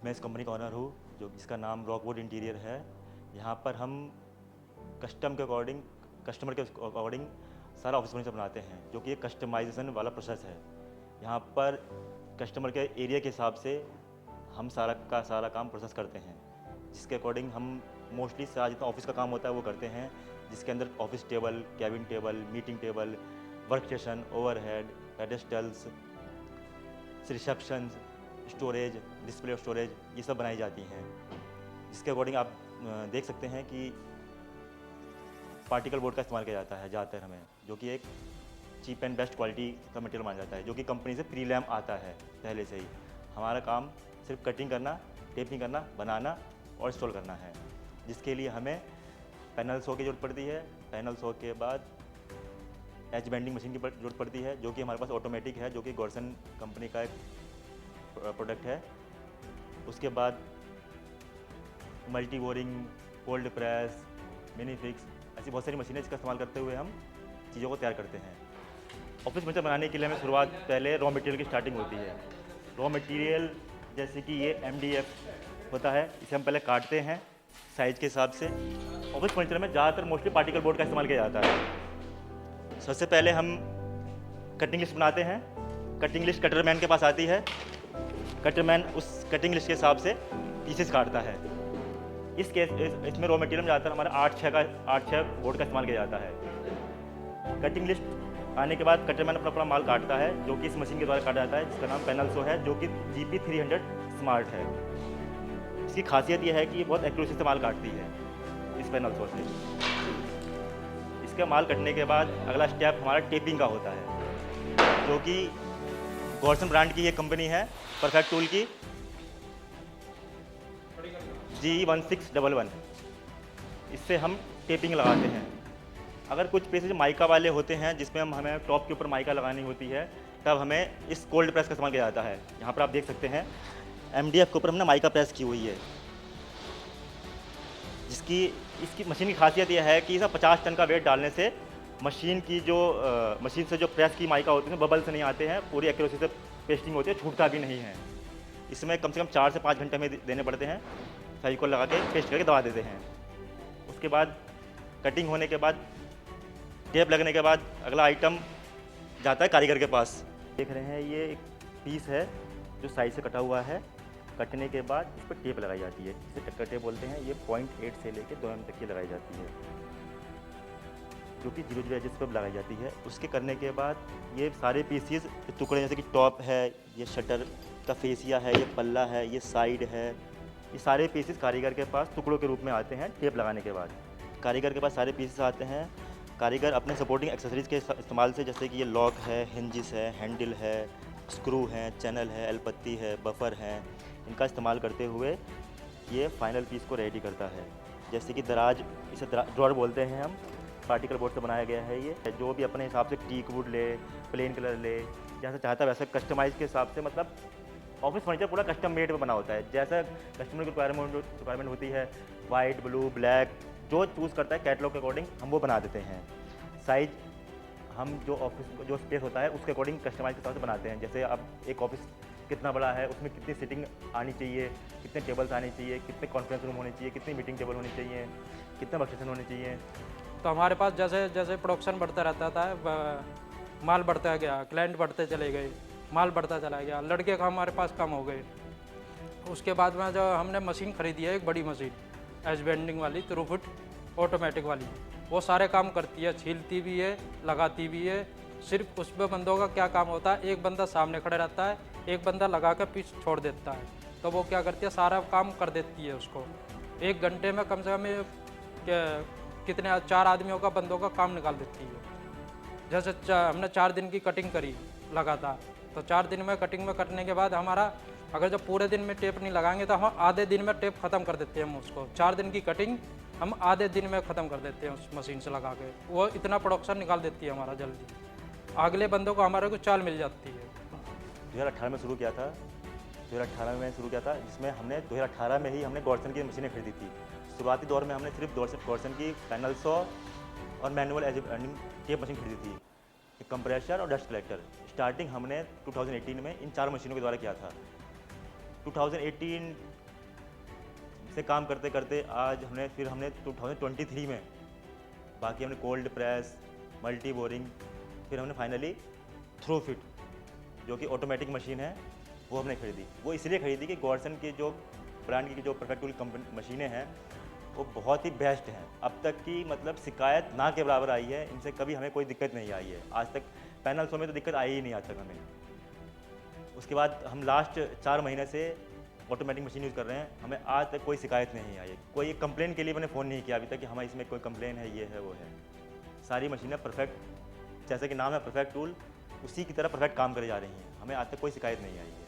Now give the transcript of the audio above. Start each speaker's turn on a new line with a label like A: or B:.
A: मैं इस कंपनी का ऑनर हूँ जो जिसका नाम रॉकवुड इंटीरियर है। यहाँ पर हम कस्टमर के अकॉर्डिंग सारा ऑफिस फर्नीचर बनाते हैं, जो कि एक कस्टमाइजेशन वाला प्रोसेस है। यहाँ पर कस्टमर के एरिया के हिसाब से हम सारा काम प्रोसेस करते हैं, जिसके अकॉर्डिंग हम मोस्टली सारा जितना ऑफिस का काम होता है वो करते हैं, जिसके अंदर office table, cabin table, meeting table, work station, overhead, pedestals, reception, storage, display और स्टोरेज, ये सब बनाई जाती हैं। जिसके अकॉर्डिंग आप देख सकते हैं कि पार्टिकल बोर्ड का इस्तेमाल किया जाता है ज़्यादातर हमें, जो कि एक चीप एंड बेस्ट क्वालिटी का मटेरियल माना जाता है, जो कि कंपनी से प्री लैम आता है पहले से ही। हमारा काम सिर्फ कटिंग करना, टेपिंग करना, बनाना और इंस्टॉल करना है, जिसके लिए हमें पैनल सॉ की ज़रूरत पड़ती है। पैनल सॉ के बाद एज बेंडिंग मशीन की ज़रूरत पड़ती है, जो कि हमारे पास ऑटोमेटिक है, जो कि गॉर्सन कंपनी का एक प्रोडक्ट है। उसके बाद multi boring, cold press, mini fix, ऐसी बहुत सारी मशीनें इसका इस्तेमाल करते हुए हम चीज़ों को तैयार करते हैं। ऑफिस फर्नीचर बनाने के लिए हमें शुरुआत पहले रॉ मटेरियल की स्टार्टिंग होती है। रॉ मटेरियल जैसे कि ये MDF होता है, इसे हम पहले काटते हैं साइज़ के हिसाब से। ऑफिस फर्नीचर में ज़्यादातर मोस्टली पार्टिकल बोर्ड का इस्तेमाल किया जाता है। सबसे पहले हम कटिंग लिस्ट बनाते हैं। कटिंग लिस्ट कटरमैन के पास आती है। कटरमैन उस कटिंग लिस्ट के हिसाब से पीसेस काटता है। इसमें रॉ मटेरियल में ज़्यादातर हमारा 8-6 बोर्ड का इस्तेमाल किया जाता है। कटिंग लिस्ट आने के बाद कटरमैन अपना माल काटता है, जो कि इस मशीन के द्वारा काटा जाता है, जिसका नाम पैनल सॉ है, जो कि GP300 स्मार्ट है। इसकी खासियत यह है कि ये बहुत एक्यूरेसी से माल काटती है इस पैनल सॉ से। इसका माल कटने के बाद अगला स्टेप हमारा टेपिंग का होता है, जो कि गॉर्सन ब्रांड की ये कंपनी है, परफेक्ट टूल की GE1611। इससे हम टेपिंग लगाते हैं। अगर कुछ पीसेज माइका वाले होते हैं, जिसमें हमें टॉप के ऊपर माइका लगानी होती है, तब हमें इस कोल्ड प्रेस का इस्तेमाल किया जाता है। यहाँ पर आप देख सकते हैं MDF के ऊपर हमने माइका प्रेस की हुई है। इसकी मशीन की खासियत यह है कि इसे 50 टन का वेट डालने से मशीन से जो प्रेस की माइका होती है बबल्स नहीं आते हैं, पूरी एक्यूरेसी से पेस्टिंग होती है, छूटता भी नहीं है। इसमें कम से कम 4 से 5 घंटे में देने पड़ते हैं। फेविकोल लगा के पेस्ट करके दबा देते हैं। उसके बाद कटिंग होने के बाद, टेप लगने के बाद अगला आइटम जाता है कारीगर के पास। देख रहे हैं ये एक पीस है जो साइड से कटा हुआ है। कटने के बाद इस पर टेप लगाई जाती है, इसे टक्कर टेप बोलते हैं। ये 0.8 से लेकर 2 mm तक की लगाई जाती है, जो कि 0 0 एजेस पर लगाई जाती है। उसके करने के बाद ये सारे पीसीज टुकड़े, जैसे कि टॉप है, ये शटर का फेसिया है, ये पल्ला है, ये साइड है, ये सारे पीसेस कारीगर के पास टुकड़ों के रूप में आते हैं। टेप लगाने के बाद कारीगर के पास सारे पीसेस आते हैं। कारीगर अपने सपोर्टिंग एक्सेसरीज़ के इस्तेमाल से, जैसे कि ये लॉक है, हिंजिस है, हैंडल है, स्क्रू हैं, चैनल है, एलपत्ती है, बफर हैं, इनका इस्तेमाल करते हुए ये फाइनल पीस को रेडी करता है। जैसे कि दराज, इसे ड्रॉर बोलते हैं हम, पार्टिकल बोर्ड से बनाया गया है। ये जो भी अपने हिसाब से टीक वुड ले, प्लेन कलर ले, जैसा चाहता है वैसे कस्टमाइज़ के हिसाब से, मतलब ऑफिस फर्नीचर पूरा कस्टम मेड में बना होता है। जैसा कस्टमर की रिक्वायरमेंट होती है, वाइट, ब्लू, ब्लैक, जो चूज़ करता है कैटलॉग के अकॉर्डिंग हम वो बना देते हैं। साइज हम जो ऑफिस जो स्पेस होता है उसके अकॉर्डिंग कस्टमाइज के हिसाब से बनाते हैं। जैसे अब एक ऑफिस कितना बड़ा है, उसमें कितनी सीटिंग आनी चाहिए, कितने टेबल्स आने चाहिए, कितने कॉन्फ्रेंस रूम होने चाहिए, कितनी मीटिंग टेबल होनी चाहिए, कितने वर्क स्टेशन होने चाहिए।
B: तो हमारे पास जैसे जैसे प्रोडक्शन बढ़ता रहता था, माल बढ़ता गया, क्लाइंट बढ़ते चले गए, माल बढ़ता चला गया, लड़के का हमारे पास कम हो गए। उसके बाद में जो हमने मशीन खरीदी है, एक बड़ी मशीन एज बेंडिंग वाली, थ्रूपुट ऑटोमेटिक वाली, वो सारे काम करती है, छीलती भी है, लगाती भी है। सिर्फ उसमें बंदों का क्या काम होता है, एक बंदा सामने खड़े रहता है, एक बंदा लगा कर पीछे छोड़ देता है, तो वो क्या करती है, सारा काम कर देती है उसको। 1 घंटे में कम से कम कितने 4 आदमियों का, बंदों का काम निकाल देती है। जैसे हमने 4 दिन की कटिंग करी लगातार, तो 4 दिन में कटिंग में करने के बाद हमारा, अगर जब पूरे दिन में टेप नहीं लगाएंगे तो हम आधे दिन में टेप ख़त्म कर देते हैं हम उसको। 4 दिन की कटिंग हम आधे दिन में ख़त्म कर देते हैं उस मशीन से लगा के। वो इतना प्रोडक्शन निकाल देती है हमारा जल्दी, अगले बंदों को हमारे को चाल मिल जाती है।
A: 2018 में शुरू किया था, 2018 में शुरू किया था, जिसमें हमने 2018 में ही हमने गॉर्सन की मशीनें खरीदी थी। शुरुआती दौर में हमने सिर्फ गॉर्सन की पैनल सॉ और मैनुअल एज अर्निंग टेप मशीन खरीदी थी, एक कंप्रेसर और डस्ट कलेक्टर। स्टार्टिंग हमने 2018 में इन 4 मशीनों के द्वारा किया था। 2018 इससे काम करते करते आज हमने 2023 में बाकी हमने कोल्ड प्रेस, मल्टी बोरिंग, फिर हमने फाइनली थ्रो फिट जो कि ऑटोमेटिक मशीन है वो हमने खरीदी। वो इसलिए खरीदी कि गॉर्सन की जो ब्रांड की जो परफेक्ट टूल कंपनी मशीनें हैं वो बहुत ही बेस्ट हैं। अब तक की मतलब शिकायत ना के बराबर आई है, इनसे कभी हमें कोई दिक्कत नहीं आई है आज तक। पैनल शो में तो दिक्कत आई ही नहीं आज तक हमें। उसके बाद हम लास्ट 4 महीने से ऑटोमेटिक मशीन यूज़ कर रहे हैं, हमें आज तक कोई शिकायत नहीं आई है। कोई कंप्लेन के लिए मैंने फ़ोन नहीं किया अभी तक कि हमारे इसमें कोई कंप्लेन है, ये है वो है। सारी मशीनें परफेक्ट, जैसे कि नाम है परफेक्ट टूल, उसी की तरह परफेक्ट काम करे जा रही हैं। हमें आज तक कोई शिकायत नहीं आई है।